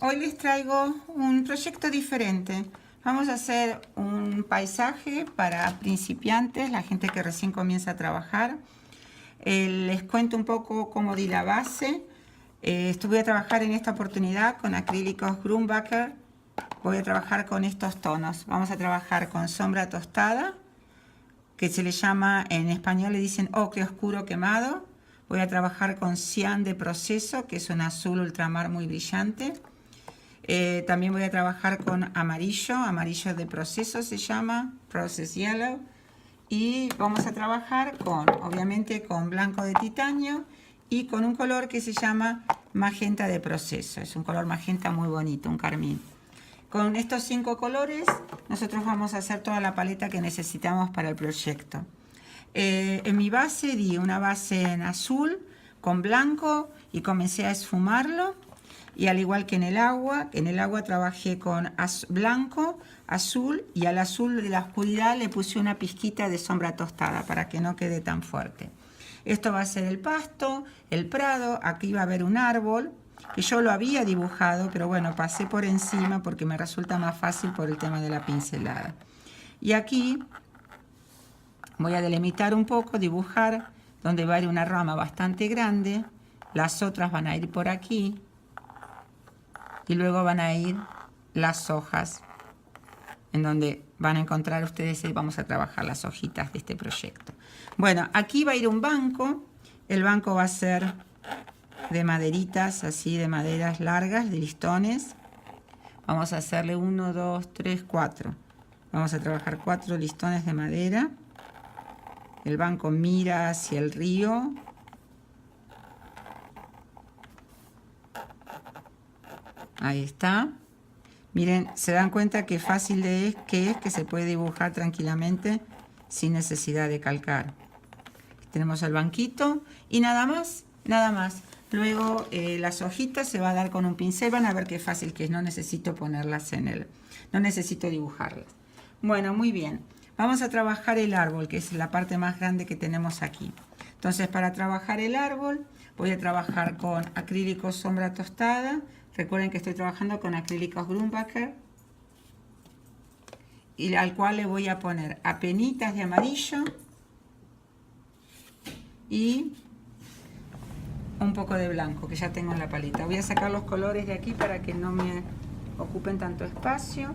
Hoy les traigo un proyecto diferente. Vamos a hacer un paisaje para principiantes, la gente que recién comienza a trabajar. Les cuento un poco cómo di la base. Voy a trabajar en esta oportunidad con acrílicos Grumbacher. Voy a trabajar con estos tonos. Vamos a trabajar con sombra tostada, que se le llama, en español le dicen ocre oscuro quemado. Voy a trabajar con cian de proceso, que es un azul ultramar muy brillante. También voy a trabajar con amarillo de proceso se llama, Process Yellow. Y vamos a trabajar obviamente con blanco de titanio y con un color que se llama magenta de proceso. Es un color magenta muy bonito, un carmín. Con estos 5 colores nosotros vamos a hacer toda la paleta que necesitamos para el proyecto. En mi base di una base en azul con blanco y comencé a esfumarlo. Y al igual que en el agua trabajé con blanco, azul, y al azul de la oscuridad le puse una pizquita de sombra tostada para que no quede tan fuerte. Esto va a ser el pasto, el prado. Aquí va a haber un árbol que yo lo había dibujado, pero bueno, pasé por encima porque me resulta más fácil por el tema de la pincelada. Y aquí voy a delimitar un poco, dibujar donde va a ir una rama bastante grande. Las otras van a ir por aquí. Y luego van a ir las hojas, en donde van a encontrar ustedes, vamos a trabajar las hojitas de este proyecto. Bueno, aquí va a ir un banco. El banco va a ser de maderitas, así de maderas largas, de listones. Vamos a hacerle 1, 2, 3, 4. Vamos a trabajar 4 listones de madera. El banco mira hacia el río. Ahí está. Miren, se dan cuenta que fácil que se puede dibujar tranquilamente sin necesidad de calcar. Tenemos el banquito y nada más, nada más. Luego las hojitas se va a dar con un pincel. Van a ver qué fácil que es. No necesito ponerlas no necesito dibujarlas. Bueno, muy bien. Vamos a trabajar el árbol, que es la parte más grande que tenemos aquí. Entonces, para trabajar el árbol, voy a trabajar con acrílico sombra tostada. Recuerden que estoy trabajando con acrílicos Grumbacher, y al cual le voy a poner apenitas de amarillo y un poco de blanco que ya tengo en la paleta. Voy a sacar los colores de aquí para que no me ocupen tanto espacio.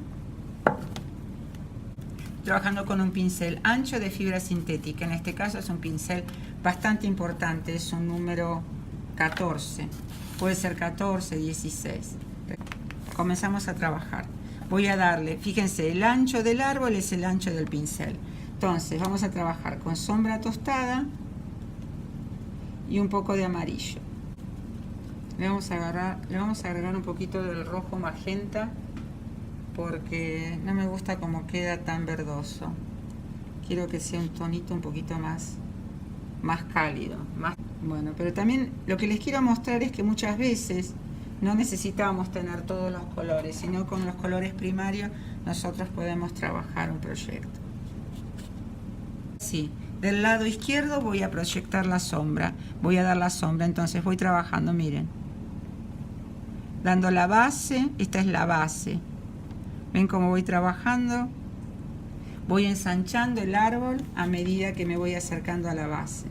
Trabajando con un pincel ancho de fibra sintética. En este caso es un pincel bastante importante, es un número 14. Puede ser 14, 16. Comenzamos a trabajar. Voy a darle, fíjense, el ancho del árbol es el ancho del pincel. Entonces vamos a trabajar con sombra tostada y un poco de amarillo. Le vamos a agregar un poquito del rojo magenta porque no me gusta cómo queda tan verdoso. Quiero que sea un tonito un poquito más cálido. Bueno, pero también lo que les quiero mostrar es que muchas veces no necesitamos tener todos los colores, sino con los colores primarios nosotros podemos trabajar un proyecto. Sí, del lado izquierdo voy a proyectar la sombra, voy a dar la sombra, entonces voy trabajando, miren. Dando la base, esta es la base. ¿Ven cómo voy trabajando? Voy ensanchando el árbol a medida que me voy acercando a la base.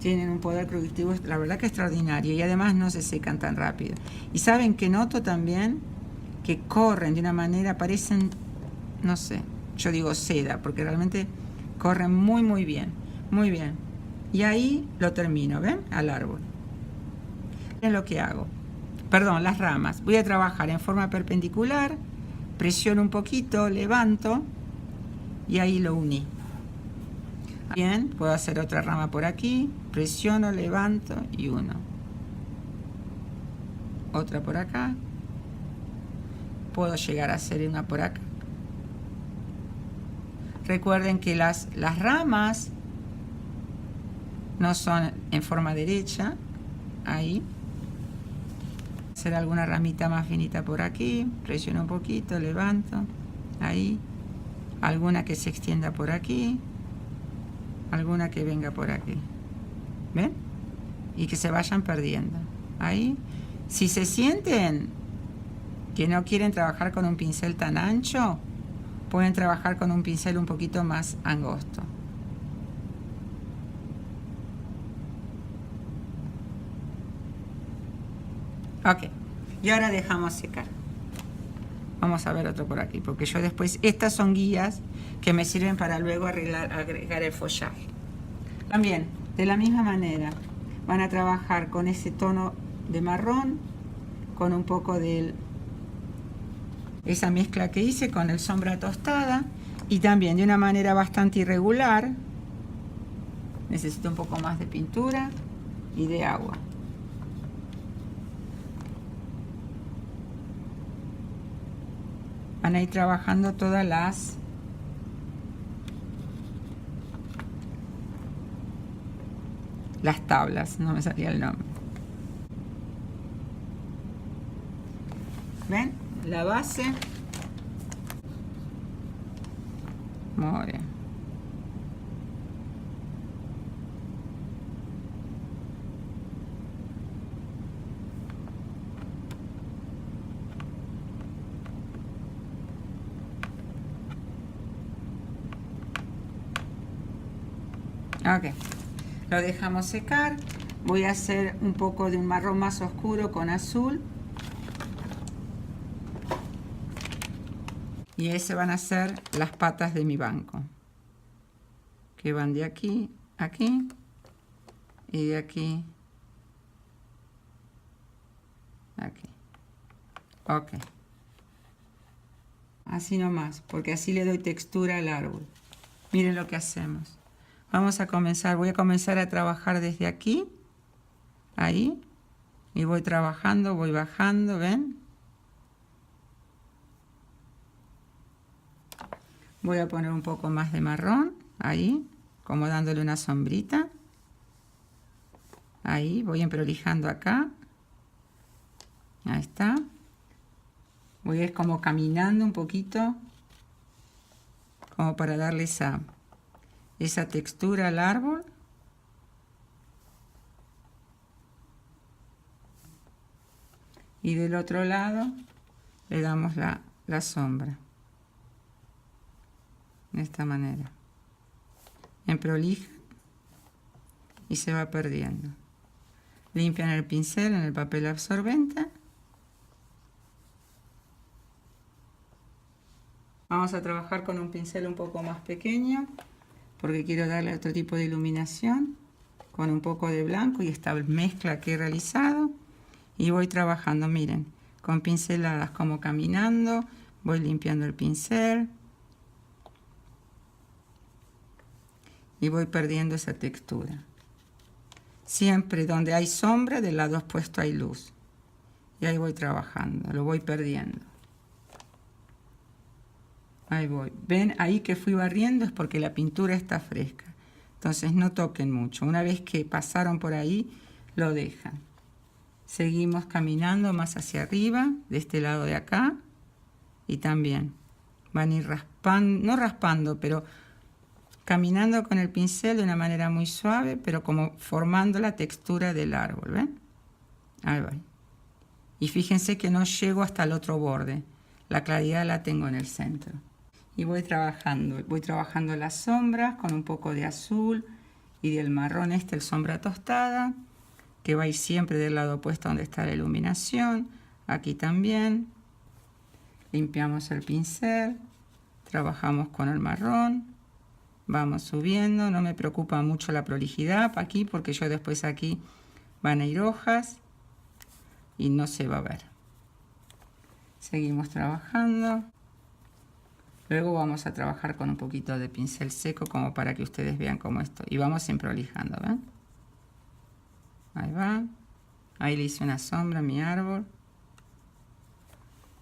Tienen un poder productivo, la verdad que extraordinario, y además no se secan tan rápido. Y saben que noto también que corren de una manera, parecen, no sé, yo digo seda, porque realmente corren muy muy bien, muy bien. Y ahí lo termino, ¿ven? Al árbol. Miren lo que hago. Perdón, las ramas. Voy a trabajar en forma perpendicular, presiono un poquito, levanto y ahí lo uní. Bien, puedo hacer otra rama por aquí, presiono, levanto y uno. Otra por acá. Puedo llegar a hacer una por acá. Recuerden que las ramas no son en forma derecha. Ahí. Hacer alguna ramita más finita por aquí, presiono un poquito, levanto. Ahí. Alguna que se extienda por aquí. Alguna que venga por aquí. ¿Ven? Y que se vayan perdiendo. Ahí. Si se sienten que no quieren trabajar con un pincel tan ancho, pueden trabajar con un pincel un poquito más angosto. Ok, y ahora dejamos secar. Vamos a ver otro por aquí, porque yo después, estas son guías que me sirven para luego agregar el follaje. También, de la misma manera, van a trabajar con ese tono de marrón, con un poco de esa mezcla que hice con el sombra tostada, y también de una manera bastante irregular. Necesito un poco más de pintura y de agua. Van a ir trabajando todas las tablas, no me salía el nombre. ¿Ven? La base. Muy bien. Ok, lo dejamos secar. Voy a hacer un poco de un marrón más oscuro con azul. Y ese van a ser las patas de mi banco, que van de aquí a aquí y de aquí a aquí. Ok. Así nomás, porque así le doy textura al árbol. Miren lo que hacemos. Vamos a comenzar, voy a comenzar a trabajar desde aquí, ahí, y voy trabajando, voy bajando, ¿ven? Voy a poner un poco más de marrón, ahí, como dándole una sombrita. Ahí, voy emprolijando acá. Ahí está. Voy a ir como caminando un poquito, como para darle esa textura al árbol. Y del otro lado le damos la sombra. De esta manera. Emprolijan y se va perdiendo. Limpian el pincel en el papel absorbente. Vamos a trabajar con un pincel un poco más pequeño, porque quiero darle otro tipo de iluminación, con un poco de blanco y esta mezcla que he realizado. Y voy trabajando, miren, con pinceladas como caminando, voy limpiando el pincel. Y voy perdiendo esa textura. Siempre donde hay sombra, del lado opuesto hay luz. Y ahí voy trabajando, lo voy perdiendo. Ahí voy. ¿Ven? Ahí que fui barriendo es porque la pintura está fresca. Entonces no toquen mucho. Una vez que pasaron por ahí, lo dejan. Seguimos caminando más hacia arriba, de este lado de acá. Y también van a ir raspando, no raspando, pero caminando con el pincel de una manera muy suave, pero como formando la textura del árbol, ¿ven? Ahí va. Y fíjense que no llego hasta el otro borde. La claridad la tengo en el centro. Y voy trabajando las sombras con un poco de azul y del marrón el sombra tostada, que va a ir siempre del lado opuesto donde está la iluminación. Aquí también. Limpiamos el pincel, trabajamos con el marrón. Vamos subiendo, no me preocupa mucho la prolijidad aquí porque yo después aquí van a ir hojas y no se va a ver. Seguimos trabajando. Luego vamos a trabajar con un poquito de pincel seco como para que ustedes vean cómo esto. Y vamos prolijando, ¿ven? Ahí va. Ahí le hice una sombra a mi árbol.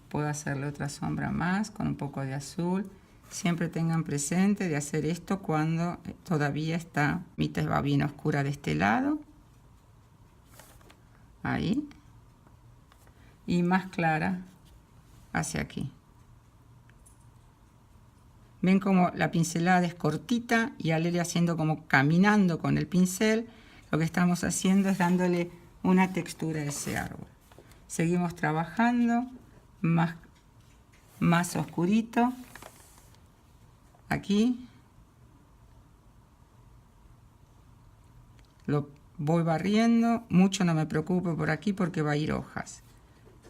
Puedo hacerle otra sombra más con un poco de azul. Siempre tengan presente de hacer esto cuando todavía está, mitad va bien oscura de este lado. Ahí. Y más clara hacia aquí. Ven como la pincelada es cortita y al ir haciendo como caminando con el pincel, lo que estamos haciendo es dándole una textura a ese árbol. Seguimos trabajando más oscurito. Aquí. Lo voy barriendo. Mucho no me preocupo por aquí porque va a ir hojas.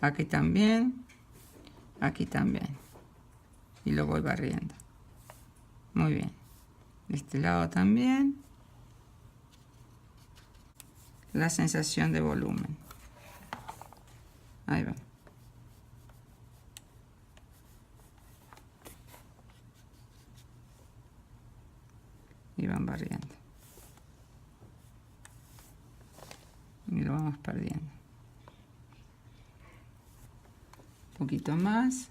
Aquí también. Aquí también. Y lo voy barriendo. Muy bien. De este lado también. La sensación de volumen. Ahí va. Y van barriendo. Y lo vamos perdiendo. Un poquito más.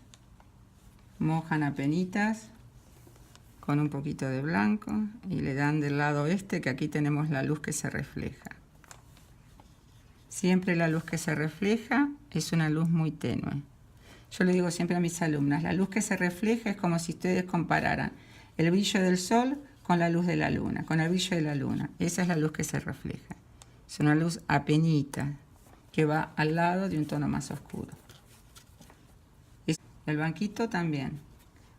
Mojan apenitas con un poquito de blanco y le dan del lado este, que aquí tenemos la luz que se refleja. Siempre la luz que se refleja es una luz muy tenue. Yo le digo siempre a mis alumnas, la luz que se refleja es como si ustedes compararan el brillo del sol con la luz de la luna, con el brillo de la luna. Esa es la luz que se refleja. Es una luz apenita que va al lado de un tono más oscuro. El banquito también.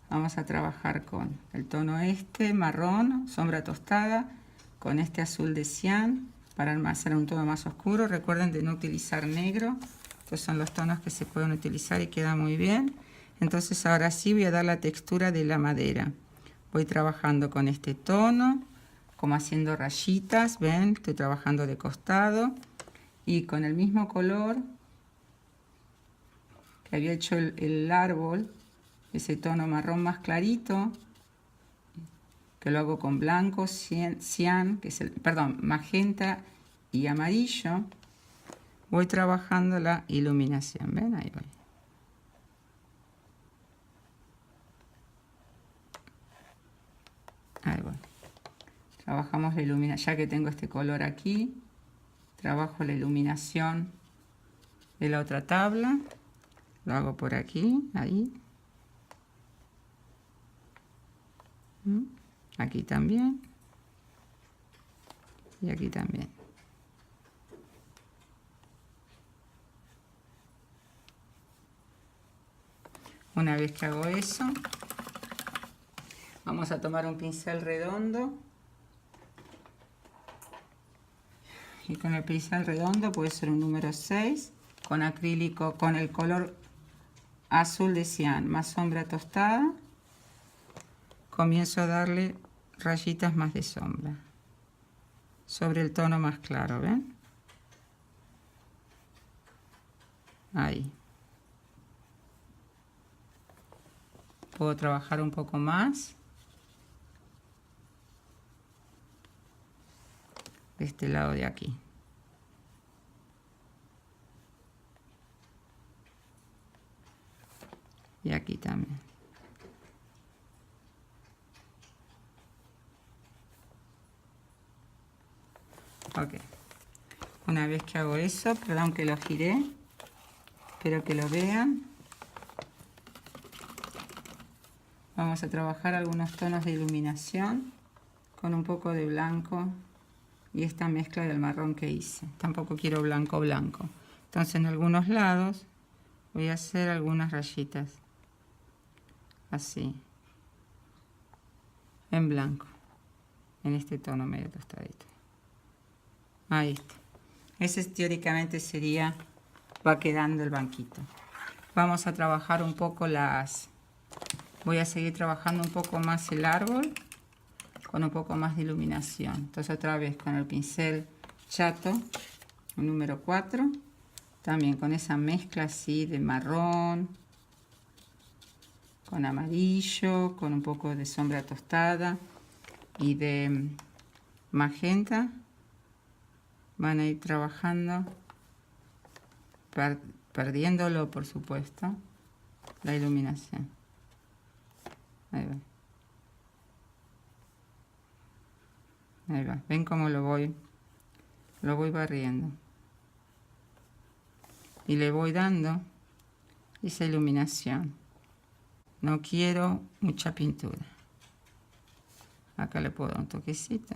Vamos a trabajar con el tono este, marrón, sombra tostada, con este azul de cian para hacer un tono más oscuro. Recuerden de no utilizar negro. Estos son los tonos que se pueden utilizar y queda muy bien. Entonces ahora sí voy a dar la textura de la madera. Voy trabajando con este tono, como haciendo rayitas, ven, estoy trabajando de costado. Y con el mismo color que había hecho el árbol, ese tono marrón más clarito, que lo hago con blanco, cian, que es magenta y amarillo, voy trabajando la iluminación, ven, ahí voy. Ahí voy. Trabajamos la iluminación, ya que tengo este color aquí, trabajo la iluminación de la otra tabla, lo hago por aquí, ahí. Aquí también. Y aquí también. Una vez que hago eso, vamos a tomar un pincel redondo. Y con el pincel redondo puede ser un número 6, con acrílico, con el color azul de cian más sombra tostada. Comienzo a darle rayitas más de sombra sobre el tono más claro, ¿ven? Ahí. Puedo trabajar un poco más. De este lado de aquí. Y aquí también. Ok. Una vez que hago eso, perdón que lo giré, espero que lo vean. Vamos a trabajar algunos tonos de iluminación con un poco de blanco y esta mezcla del marrón que hice. Tampoco quiero blanco blanco. Entonces en algunos lados voy a hacer algunas rayitas así, en blanco, en este tono medio tostadito. Ahí está. Ese teóricamente sería, va quedando el banquito. Vamos a trabajar un poco voy a seguir trabajando un poco más el árbol con un poco más de iluminación. Entonces otra vez con el pincel chato, el número 4, también con esa mezcla así de marrón, con amarillo, con un poco de sombra tostada y de magenta. Van a ir trabajando, perdiéndolo por supuesto, la iluminación. Ahí va. Ahí va. ¿Ven cómo lo voy barriendo? Y le voy dando esa iluminación. No quiero mucha pintura. Acá le puedo dar un toquecito.